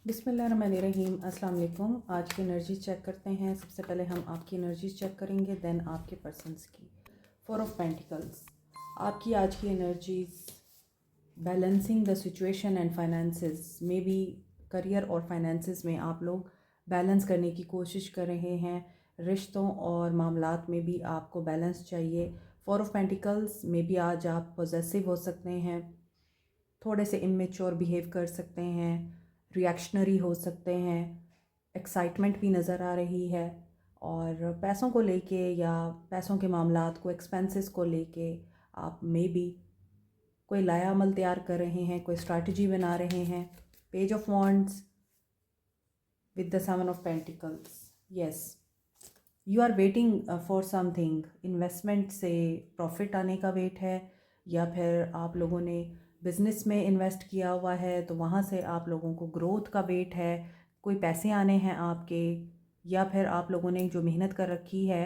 बिस्मिल्लाहिर्रहमानिर्रहीम। अस्सलाम वालेकुम। आज की एनर्जी चेक करते हैं। सबसे पहले हम आपकी एनर्जी चेक करेंगे, देन आपके पर्सन्स की। 4 ऑफ पेंटिकल्स, आपकी आज की energies balancing the situation and finances में भी, करियर और फाइनेंसेस में आप लोग बैलेंस करने की कोशिश कर रहे हैं। रिश्तों और मामलात में भी आपको बैलेंस चाहिए। 4 ऑफ पेंटिकल्स में भी आज आप पॉजेसिव हो सकते हैं, थोड़े से इमेच्योर बिहेव कर सकते हैं, रिएक्शनरी हो सकते हैं, एक्साइटमेंट भी नज़र आ रही है। और पैसों को लेके या पैसों के मामलात को, एक्सपेंसेस को लेके आप मे बी कोई लाया अमल तैयार कर रहे हैं, कोई स्ट्रैटेजी बना रहे हैं। Page of wands with the 7 of pentacles. Yes, you are waiting for something. Investment से प्रॉफिट आने का वेट है, या फिर आप लोगों ने बिज़नेस में इन्वेस्ट किया हुआ है तो वहाँ से आप लोगों को ग्रोथ का वेट है, कोई पैसे आने हैं आपके, या फिर आप लोगों ने जो मेहनत कर रखी है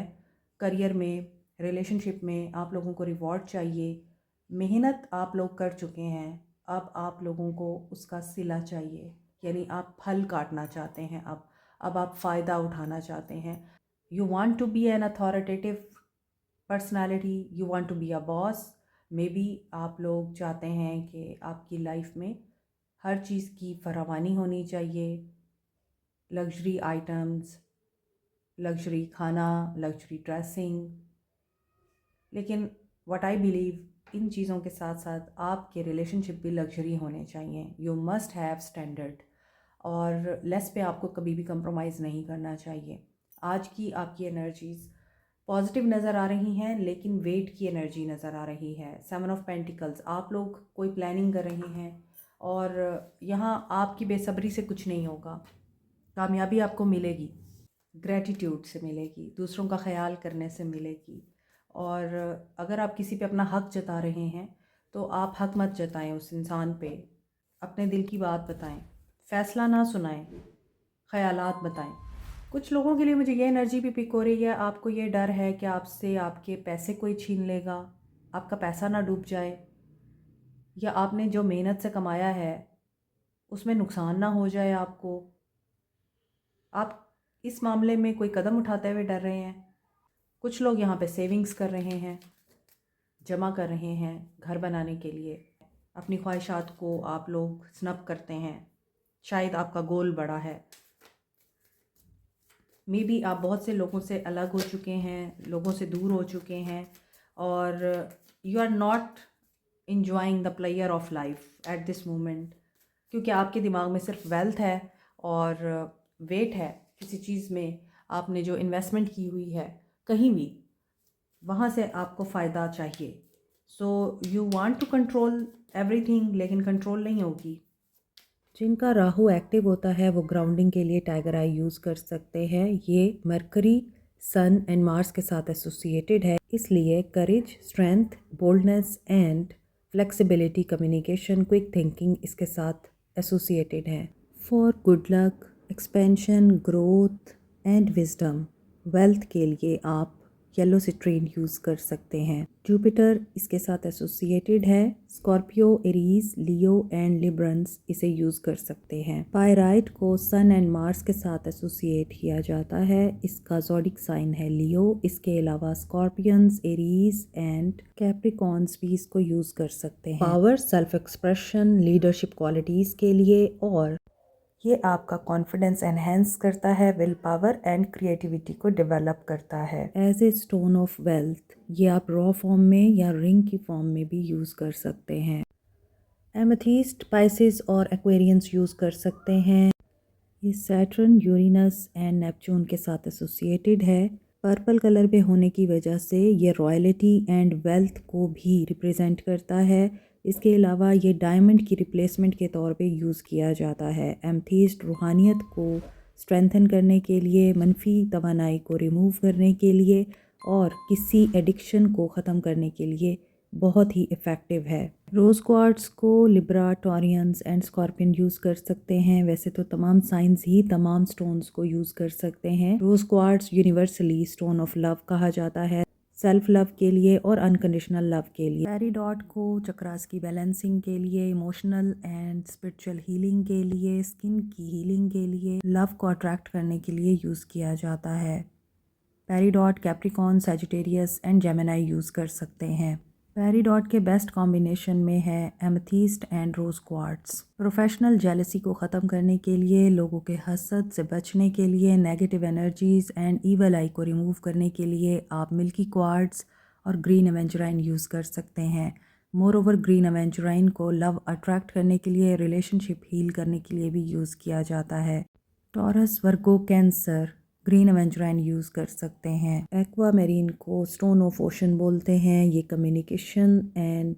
करियर में, रिलेशनशिप में, आप लोगों को रिवॉर्ड चाहिए। मेहनत आप लोग कर चुके हैं, अब आप लोगों को उसका सिला चाहिए, यानी आप फल काटना चाहते हैं। अब आप फ़ायदा उठाना चाहते हैं। You want to be an authoritative personality, you want to be a boss। May be आप लोग चाहते हैं कि आपकी लाइफ में हर चीज़ की फरावानी होनी चाहिए। लग्जरी आइटम्स, लग्जरी खाना, लग्जरी ड्रेसिंग। लेकिन व्हाट आई बिलीव, इन चीज़ों के साथ साथ आपके रिलेशनशिप भी लग्जरी होने चाहिए। यू मस्ट हैव स्टैंडर्ड, और लेस पे आपको कभी भी कंप्रोमाइज़ नहीं करना चाहिए। आज की आपकी एनर्जीज़ पॉजिटिव नज़र आ रही हैं, लेकिन वेट की एनर्जी नज़र आ रही है। 7 ऑफ पेंटिकल्स, आप लोग कोई प्लानिंग कर रहे हैं और यहाँ आपकी बेसब्री से कुछ नहीं होगा। कामयाबी आपको मिलेगी, ग्रैटिट्यूड से मिलेगी, दूसरों का ख्याल करने से मिलेगी। और अगर आप किसी पे अपना हक़ जता रहे हैं तो आप हक़ मत जताएं उस इंसान पे, अपने दिल की बात बताएं, फ़ैसला ना सुनाएं, ख़यालात बताएं। कुछ लोगों के लिए मुझे ये एनर्जी भी पिक हो रही है, आपको ये डर है कि आपसे आपके पैसे कोई छीन लेगा, आपका पैसा ना डूब जाए, या आपने जो मेहनत से कमाया है उसमें नुकसान ना हो जाए आपको। आप इस मामले में कोई कदम उठाते हुए डर रहे हैं। कुछ लोग यहाँ पे सेविंग्स कर रहे हैं, जमा कर रहे हैं घर बनाने के लिए। अपनी ख्वाहिशात को आप लोग स्नप करते हैं, शायद आपका गोल बड़ा है। मे बी आप बहुत से लोगों से अलग हो चुके हैं, लोगों से दूर हो चुके हैं, और you are not enjoying the player of life at this moment, क्योंकि आपके दिमाग में सिर्फ वेल्थ है और वेट है। किसी चीज़ में आपने जो इन्वेस्टमेंट की हुई है कहीं भी, वहाँ से आपको फ़ायदा चाहिए। So you want to control everything, लेकिन कंट्रोल नहीं होगी। जिनका राहु एक्टिव होता है वो ग्राउंडिंग के लिए टाइगर आई यूज़ कर सकते हैं। ये मरकरी, सन एंड मार्स के साथ एसोसिएटेड है, इसलिए courage, strength, boldness and flexibility, communication, quick thinking इसके साथ एसोसिएटेड है। For good luck, expansion, growth and wisdom, wealth के लिए आप येलो सिट्रीन यूज़ कर सकते हैं। जुपिटर इसके साथ एसोसिएटेड है। Scorpio, Aries, Leo and Librans इसे यूज़ कर सकते हैं। पायराइट को सन एंड मार्स के साथ एसोसिएट किया जाता है, इसका ज़ोडिक साइन है लियो। इसके अलावा स्कॉर्पियंस, एरीज एंड कैप्रिकॉन्स भी इसको यूज़ कर सकते हैं। Power, self expression, leadership qualities के लिए, और ये आपका कॉन्फिडेंस एनहेंस करता है, विल पावर एंड क्रिएटिविटी को डेवलप करता है। As a stone of wealth, ये आप रॉ फॉर्म में या रिंग की फॉर्म में भी यूज़ कर सकते हैं। एमेथिस्ट, पाइसिस और एक्वेरियंस यूज़ कर सकते हैं। ये सैटर्न, यूरेनस एंड नेपच्यून के साथ एसोसिएटेड है। पर्पल कलर पे होने की वजह से ये रॉयल्टी एंड वेल्थ को भी रिप्रेजेंट करता है। इसके अलावा ये डायमंड की रिप्लेसमेंट के तौर पे यूज़ किया जाता है। एमेथिस्ट रूहानियत को स्ट्रेंथन करने के लिए, मनफी तवानाई को रिमूव करने के लिए और किसी एडिक्शन को ख़त्म करने के लिए बहुत ही इफ़ेक्टिव है। रोज़ क्वार्ट्स को Libra, Taureans and scorpion use कर सकते हैं। वैसे तो तमाम साइंस ही तमाम स्टोन्स को यूज़ कर सकते हैं। Rose quartz universally stone of love कहा जाता है। सेल्फ लव के लिए और अनकंडीशनल लव के लिए। पेरिडॉट को चक्रास की बैलेंसिंग के लिए, इमोशनल एंड स्पिरिचुअल हीलिंग के लिए, स्किन की हीलिंग के लिए, लव को अट्रैक्ट करने के लिए यूज़ किया जाता है। Peridot Capricorn, Sagittarius and Gemini use कर सकते हैं। पेरिडॉट के बेस्ट कॉम्बिनेशन में है amethyst and rose quartz. Professional jealousy को ख़त्म करने के लिए, लोगों के हसद से बचने के लिए, नेगेटिव एनर्जीज एंड ईवल आई को रिमूव करने के लिए आप मिल्की क्वार्ट्स और ग्रीन एवेंचुराइन यूज़ कर सकते हैं। मोर ओवर ग्रीन एवेंचुराइन को लव अट्रैक्ट करने के लिए, रिलेशनशिप हील करने के लिए भी यूज़ किया जाता है। टॉरस, वर्गो, कैंसर ग्रीन एवेंचुराइन यूज़ कर सकते हैं। एक्वामेरीन को स्टोन ऑफ ओशन बोलते हैं। ये कम्युनिकेशन एंड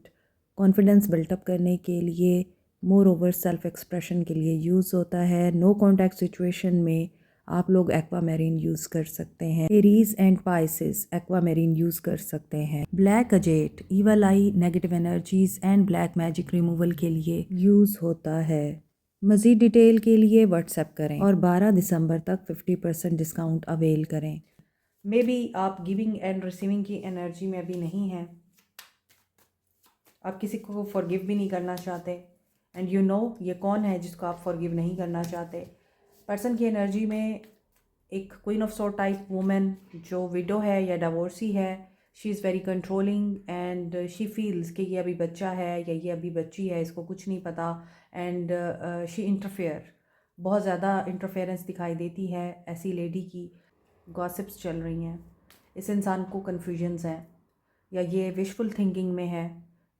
कॉन्फिडेंस बिल्टअप करने के लिए, मोर ओवर सेल्फ एक्सप्रेशन के लिए यूज़ होता है। नो कॉन्टैक्ट सिचुएशन में आप लोग एक्वामेरीन यूज़ कर सकते हैं। एरीज एंड पाइसेस एक्वामेरीन यूज़ कर सकते हैं। Black अजेट evil I, negative energies and black magic removal के लिए यूज़ होता है। मज़ीद डिटेल के लिए व्हाट्सएप करें और 12 दिसंबर तक 50% डिस्काउंट अवेल करें। मे बी आप गिविंग एंड रिसीविंग की एनर्जी में अभी नहीं हैं, आप किसी को फॉरगिव भी नहीं करना चाहते, एंड यू नो ये कौन है जिसको आप फॉरगिव नहीं करना चाहते। पर्सन की एनर्जी में एक queen of sword type women जो विडो है या डिवोर्सी है, she is very controlling and she feels कि ये अभी बच्चा है या ये अभी बच्ची है, इसको कुछ नहीं पता, एंड शी इंटरफेयर, बहुत ज़्यादा इंटरफेरेंस दिखाई देती है ऐसी लेडी की। गॉसिप्स चल रही हैं, इस इंसान को कन्फ्यूजन्स हैं या ये विशफुल थिंकिंग में है।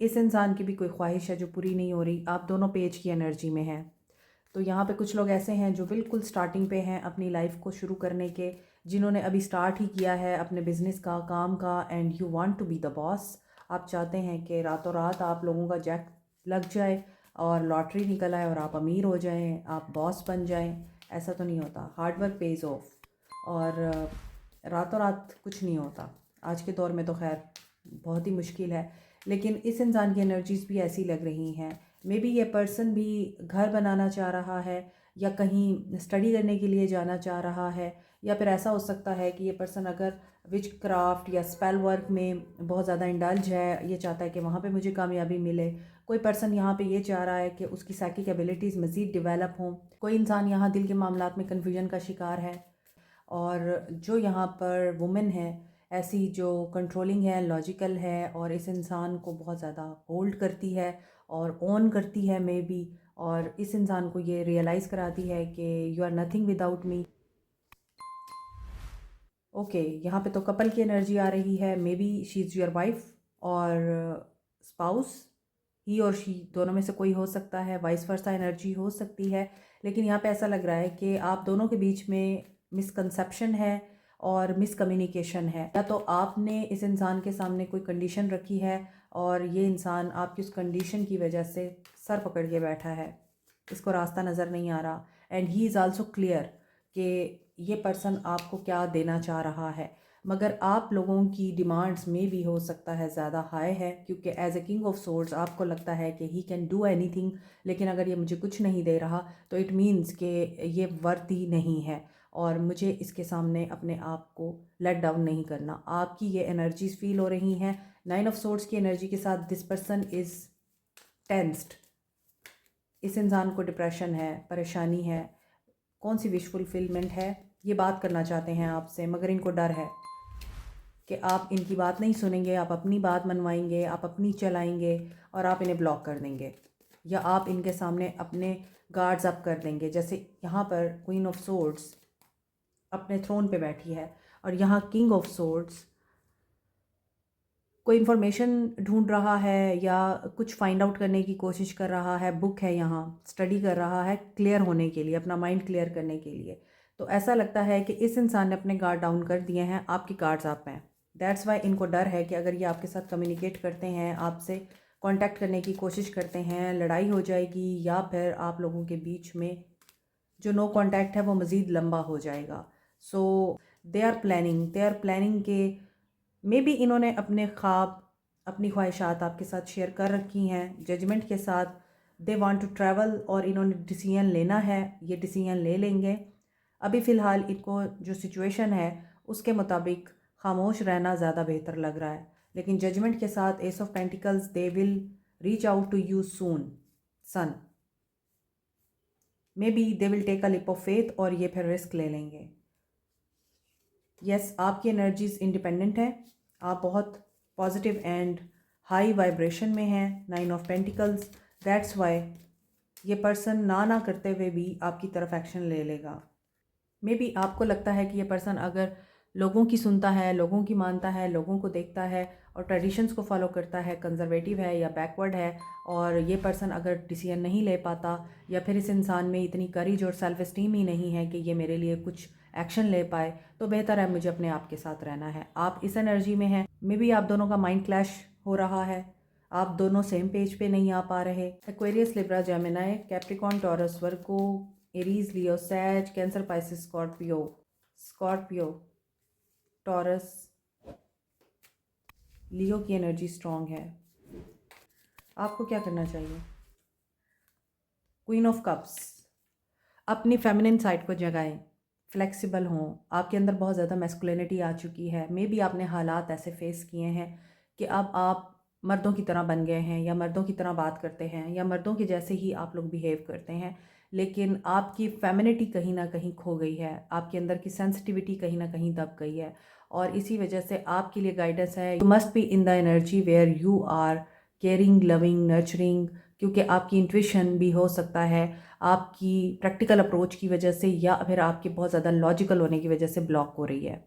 इस इंसान की भी कोई ख्वाहिश है जो पूरी नहीं हो रही। आप दोनों पेज की एनर्जी में हैं। तो यहाँ पे कुछ लोग ऐसे हैं जो बिल्कुल स्टार्टिंग पे हैं अपनी लाइफ को शुरू करने के, जिन्होंने अभी स्टार्ट ही किया है अपने बिजनेस का, काम का, and you want to be the boss. आप चाहते हैं कि रातों रात आप लोगों का जैक लग जाए और लॉटरी निकल आए और आप अमीर हो जाएं, आप बॉस बन जाएं। ऐसा तो नहीं होता। हार्ड वर्क पेज ऑफ, और रातों रात कुछ नहीं होता। आज के दौर में तो खैर बहुत ही मुश्किल है, लेकिन इस इंसान की एनर्जीज़ भी ऐसी लग रही हैं। मे बी ये पर्सन भी घर बनाना चाह रहा है या कहीं स्टडी करने के लिए जाना चाह रहा है, या फिर ऐसा हो सकता है कि ये पर्सन अगर विच क्राफ्ट या स्पेल वर्क में बहुत ज़्यादा इंडल्ज है, ये चाहता है कि वहाँ पे मुझे कामयाबी मिले। कोई पर्सन यहाँ पे ये चाह रहा है कि उसकी साइकिक एबिलिटीज़ मज़ीद डेवलप हों। कोई इंसान यहाँ दिल के मामलात में कन्फ्यूजन का शिकार है, और जो यहाँ पर वुमेन है ऐसी जो कंट्रोलिंग है, लॉजिकल है, और इस इंसान को बहुत ज़्यादा होल्ड करती है और ओन करती है मे बी, और इस इंसान को ये रियलाइज़ कराती है कि you are nothing without me. Okay, यहाँ पे तो कपल की एनर्जी आ रही है। May be she is your wife और स्पाउस, ही और शी दोनों में से कोई हो सकता है, वाइस वर्सा एनर्जी हो सकती है। लेकिन यहाँ पे ऐसा लग रहा है कि आप दोनों के बीच में मिसकंसेप्शन है और मिसकम्युनिकेशन है। या तो आपने इस इंसान के सामने कोई कंडीशन रखी है और ये इंसान आपकी उस कंडीशन की वजह से सर पकड़ के बैठा है, इसको रास्ता नज़र नहीं आ रहा, and he is also clear कि ये पर्सन आपको क्या देना चाह रहा है। मगर आप लोगों की डिमांड्स में भी हो सकता है ज़्यादा हाई है, क्योंकि as a king of swords आपको लगता है कि ही कैन डू एनीथिंग, लेकिन अगर ये मुझे कुछ नहीं दे रहा तो इट मीन्स कि ये वर्दी नहीं है और मुझे इसके सामने अपने आप को लेट डाउन नहीं करना। आपकी ये एनर्जीज फील हो रही हैं। 9 ऑफ सोर्ड्स की एनर्जी के साथ दिस पर्सन इज़ टेंस्ड। इस इंसान को डिप्रेशन है, परेशानी है। कौन सी विश फुलफिलमेंट है, ये बात करना चाहते हैं आपसे, मगर इनको डर है कि आप इनकी बात नहीं सुनेंगे, आप अपनी बात मनवाएंगे, आप अपनी चलाएंगे और आप इन्हें ब्लॉक कर देंगे, या आप इनके सामने अपने गार्ड्स अप कर देंगे। जैसे यहाँ पर क्वीन ऑफ सोर्ड्स अपने थ्रोन पे बैठी है और यहाँ किंग ऑफ सोर्ड्स कोई इन्फॉर्मेशन ढूंढ रहा है या कुछ फाइंड आउट करने की कोशिश कर रहा है। बुक है यहाँ, स्टडी कर रहा है क्लियर होने के लिए, अपना माइंड क्लियर करने के लिए। तो ऐसा लगता है कि इस इंसान ने अपने गार्ड डाउन कर दिए हैं, आपकी गार्ड्स आप हैं। दैट्स वाई इनको डर है कि अगर ये आपके साथ कम्युनिकेट करते हैं, आपसे कांटेक्ट करने की कोशिश करते हैं, लड़ाई हो जाएगी, या फिर आप लोगों के बीच में जो नो कांटेक्ट है वो मज़ीद लंबा हो जाएगा। सो दे आर प्लानिंग के मे बी इन्होंने अपने ख्वाब, अपनी ख्वाहिशात आपके साथ शेयर कर रखी हैं जजमेंट के साथ। दे वांट टू ट्रैवल और इन्होंने डिसीजन लेना है, ये डिसीजन ले लेंगे। अभी फ़िलहाल इनको जो सिचुएशन है उसके मुताबिक खामोश रहना ज़्यादा बेहतर लग रहा है। लेकिन जजमेंट के साथ ace of pentacles, they will reach out to you soon soon. May be they will take a leap of faith, और ये फिर रिस्क ले लेंगे। यस, आपकी एनर्जीज इंडिपेंडेंट है, आप बहुत पॉजिटिव एंड हाई वाइब्रेशन में हैं। 9 ऑफ पेंटिकल्स, दैट्स वाई ये पर्सन ना करते हुए भी आपकी तरफ एक्शन ले लेगा। मे बी आपको लगता है कि ये पर्सन अगर लोगों की सुनता है, लोगों की मानता है, लोगों को देखता है और ट्रेडिशंस को फॉलो करता है, कंजर्वेटिव है या बैकवर्ड है, और ये पर्सन अगर डिसीजन नहीं ले पाता, या फिर इस इंसान में इतनी करेज और सेल्फ इस्टीम ही नहीं है कि ये मेरे लिए कुछ एक्शन ले पाए, तो बेहतर है मुझे अपने आप के साथ रहना है। आप इस एनर्जी में हैं। मे बी आप दोनों का माइंड क्लैश हो रहा है, आप दोनों सेम पेज पे नहीं आ पा रहे। Aquarius, Libra, Gemini, Capricorn, Taurus, Virgo, Aries, Leo, Sag, Cancer, Pisces, Scorpio, Taurus, Leo की एनर्जी स्ट्रांग है। आपको क्या करना चाहिए? क्वीन ऑफ कप्स, अपनी फेमिनिन साइड को जगाएं, फ्लेक्सिबल हों। आपके अंदर बहुत ज़्यादा मैस्कुलिनिटी आ चुकी है। मे बी आपने हालात ऐसे फेस किए हैं कि अब आप मर्दों की तरह बन गए हैं, या मर्दों की तरह बात करते हैं, या मर्दों के जैसे ही आप लोग बिहेव करते हैं, लेकिन आपकी फेमिनिटी कहीं ना कहीं खो गई है, आपके अंदर की सेंसिटिविटी कहीं ना कहीं दब गई है, और इसी वजह से आपके लिए गाइडेंस है, you must be in the energy where you are caring, loving, nurturing, क्योंकि आपकी इंट्यूशन भी हो सकता है आपकी प्रैक्टिकल अप्रोच की वजह से, या फिर आपके बहुत ज़्यादा लॉजिकल होने की वजह से ब्लॉक हो रही है।